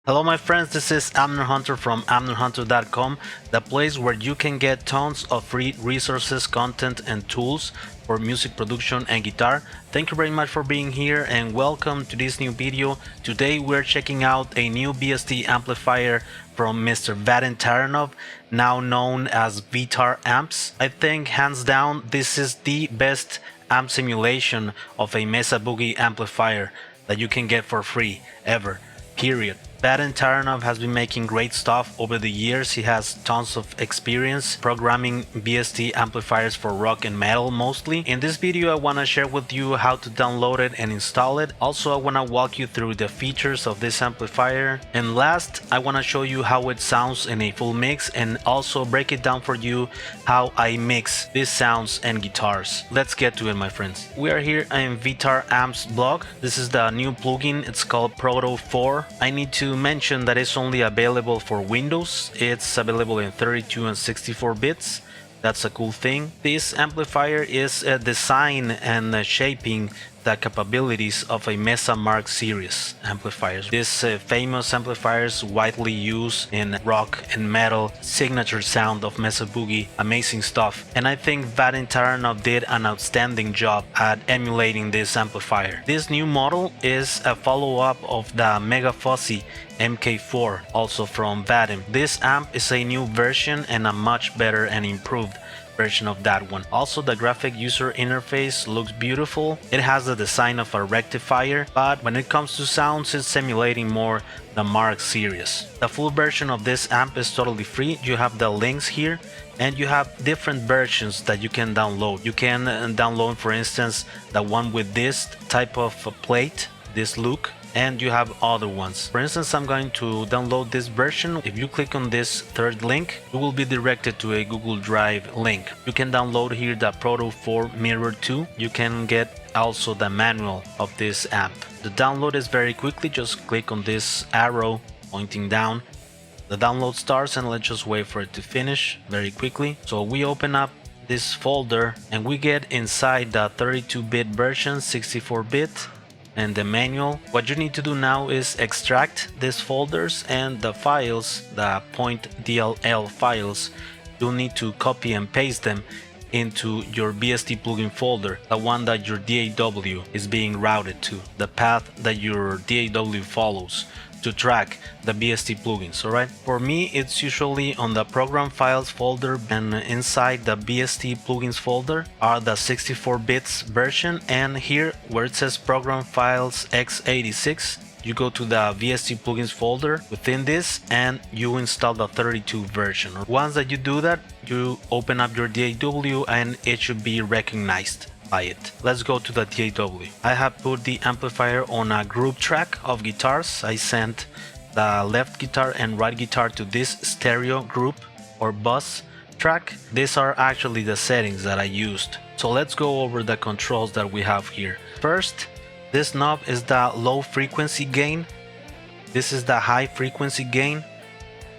Hello my friends, this is Amner Hunter from AmnerHunter.com, the place where you can get tons of free resources, content and tools for music production and guitar. Thank you very much for being here and welcome to this new video. Today we're checking out a new VST amplifier from Mr. Vadim Taranov, now known as VTAR Amps. I think hands down this is the best amp simulation of a MESA BOOGIE amplifier that you can get for free ever, period. Vadim Taranov has been making great stuff over the years. He has tons of experience programming VST amplifiers for rock and metal mostly. In this video I want to share with you how to download it and install it. Also I want to walk you through the features of this amplifier. And last I want to show you how it sounds in a full mix and also break it down for you how I mix these sounds and guitars. Let's get to it my friends. We are here in VTAR Amps blog. This is the new plugin. It's called PROTO 4. I need to mention that it's only available for Windows. It's available in 32 and 64 bits. That's a cool thing. This amplifier is designed and shaping the capabilities of a MESA Mark series amplifiers. This famous amplifiers widely used in rock and metal, signature sound of MESA BOOGIE, amazing stuff. And I think Vadim Taranov did an outstanding job at emulating this amplifier. This new model is a follow-up of the Mega Fuzzy MK4, also from Vadim. This amp is a new version and a much better and improved version of that one. Also the graphic user interface looks beautiful. It has the design of a rectifier, but when it comes to sounds it's simulating more the Mark series. The full version of this amp is totally free. You have the links here and you have different versions that you can download. You can download for instance the one with this type of plate, this look, and you have other ones. For instance, I'm going to download this version. If you click on this third link, you will be directed to a Google Drive link. You can download here the PROTO 4 Mirror 2. You can get also the manual of this amp. The download is very quickly. Just click on this arrow pointing down. The download starts and let's just wait for it to finish very quickly. So we open up this folder and we get inside the 32-bit version, 64-bit, and the manual. What you need to do now is extract these folders and the files, the .dll files. You'll need to copy and paste them into your VST plugin folder, the one that your DAW is being routed to, the path that your DAW follows to track the VST plugins. Alright, for me it's usually on the program files folder, and inside the VST plugins folder are the 64 bits version, and here where it says program files x86 you go to the VST plugins folder within this and you install the 32 version. Once that you do that, you open up your DAW and it should be recognized by it. Let's go to the DAW. I have put the amplifier on a group track of guitars. I sent the left guitar and right guitar to this stereo group or bus track. These are actually the settings that I used. So let's go over the controls that we have here. First, this knob is the low frequency gain. This is the high frequency gain.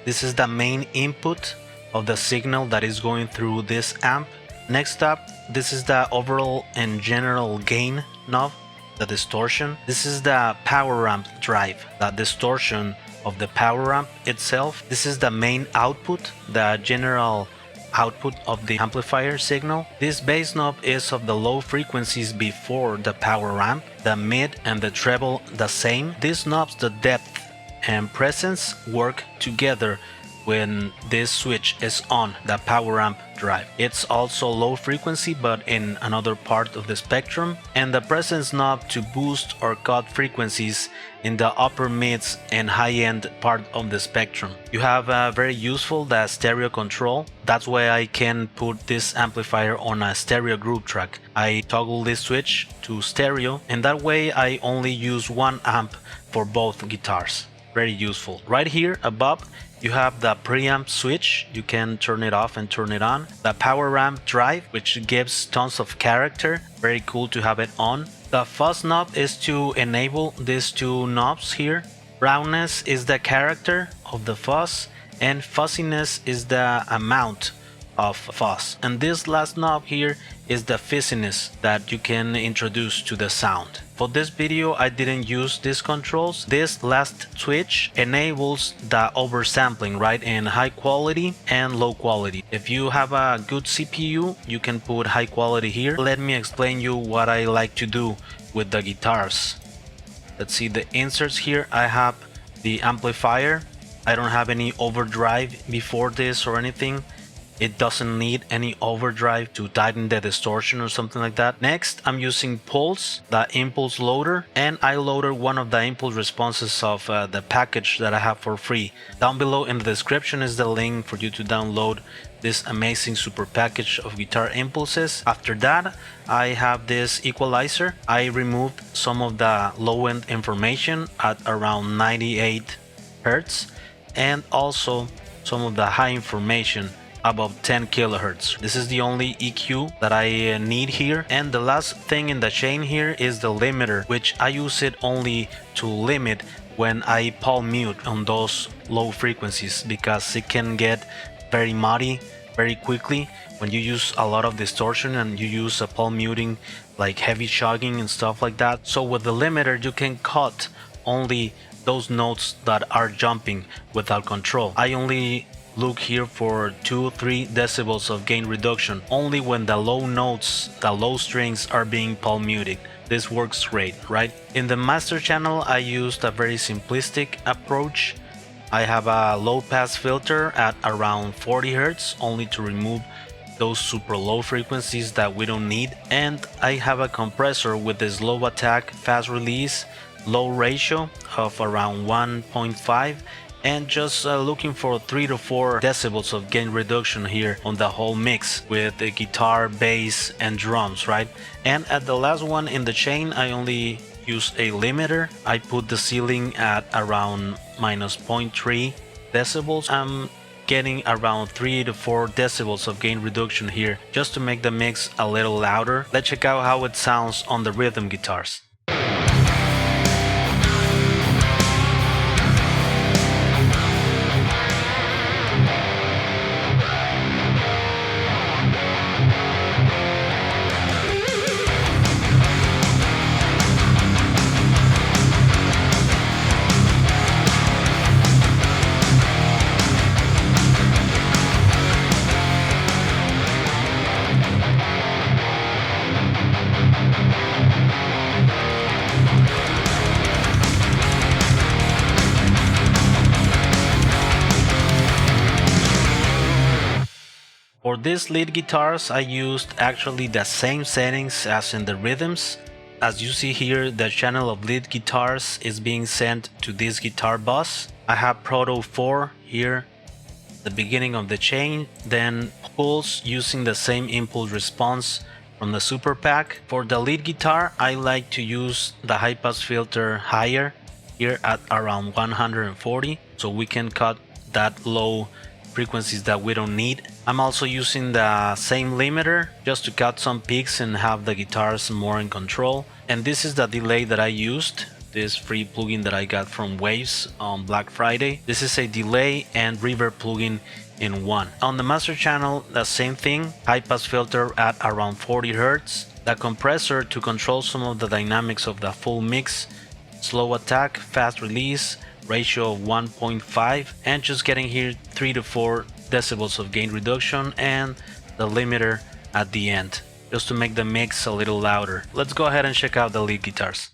This is the main input of the signal that is going through this amp. Next up, this is the overall and general gain knob, the distortion. This is the power amp drive, the distortion of the power amp itself. This is the main output, the general output of the amplifier signal. This bass knob is of the low frequencies before the power amp, the mid and the treble the same. These knobs, the depth and presence, work together when this switch is on the power amp drive. It's also low frequency but in another part of the spectrum, and the presence knob to boost or cut frequencies in the upper mids and high end part of the spectrum. You have very useful the stereo control. That's why I can put this amplifier on a stereo group track. I toggle this switch to stereo and that way I only use one amp for both guitars. Very useful. Right here above you have the preamp switch. You can turn it off and turn it on. The power amp drive, which gives tons of character. Very cool to have it on. The fuzz knob is to enable these two knobs here. Brownness is the character of the fuzz and fuzziness is the amount of fuzz. And this last knob here is the fizziness that you can introduce to the sound. For this video I didn't use these controls. This last switch enables the oversampling, right, in high quality and low quality. If you have a good CPU, you can put high quality here. Let me explain you what I like to do with the guitars. Let's see the inserts here. I have the amplifier. I don't have any overdrive before this or anything. It doesn't need any overdrive to tighten the distortion or something like that. Next, I'm using Pulse, the impulse loader, and I loaded one of the impulse responses of the package that I have for free. Down below in the description is the link for you to download this amazing super package of guitar impulses. After that, I have this equalizer. I removed some of the low-end information at around 98 Hertz and also some of the high information above 10 kilohertz. This is the only EQ that I need here. And the last thing in the chain here is the limiter, which I use it only to limit when I palm mute on those low frequencies, because it can get very muddy very quickly when you use a lot of distortion and you use a palm muting like heavy chugging and stuff like that. So with the limiter you can cut only those notes that are jumping without control. I only look here for 2-3 decibels of gain reduction only when the low notes, the low strings are being palm muted. This works great, right? In the master channel I used a very simplistic approach. I have a low pass filter at around 40 Hz only to remove those super low frequencies that we don't need, and I have a compressor with this low attack, fast release, low ratio of around 1.5, and just looking for 3 to 4 decibels of gain reduction here on the whole mix with the guitar, bass and drums, right? And at the last one in the chain I only use a limiter. I put the ceiling at around minus 0.3 decibels. I'm getting around 3 to 4 decibels of gain reduction here just to make the mix a little louder. Let's check out how it sounds on the rhythm guitars. For these lead guitars I used actually the same settings as in the rhythms. As you see here, the channel of lead guitars is being sent to this guitar bus. I have PROTO 4 here, the beginning of the chain, then pulse using the same impulse response from the super pack. For the lead guitar I like to use the high pass filter higher here at around 140, so we can cut that low frequencies that we don't need. I'm also using the same limiter just to cut some peaks and have the guitars more in control. And this is the delay that I used, this free plugin that I got from Waves on Black Friday. This is a delay and reverb plugin in one. On the master channel, the same thing, high pass filter at around 40 Hz, the compressor to control some of the dynamics of the full mix, slow attack, fast release, ratio of 1.5, and just getting here 3 to 4 decibels of gain reduction, and the limiter at the end just to make the mix a little louder. Let's go ahead and check out the lead guitars.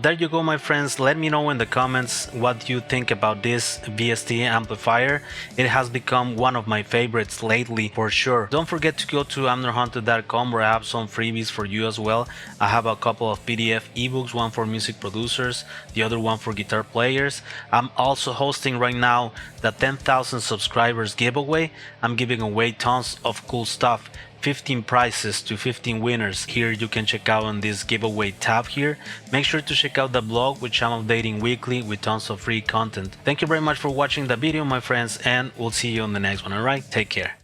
there you go, my friends. Let me know in the comments what you think about this VST amplifier. It has become one of my favorites lately for sure. Don't forget to go to amnerhunter.com where I have some freebies for you as well. I have a couple of PDF ebooks, one for music producers, the other one for guitar players. I'm also hosting right now the 10,000 subscribers giveaway. I'm giving away tons of cool stuff. 15 prizes to 15 winners. Here you can check out on this giveaway tab here. Make sure to check out the blog, which I'm updating weekly with tons of free content. Thank you very much for watching the video, my friends, and we'll see you on the next one. Alright, take care.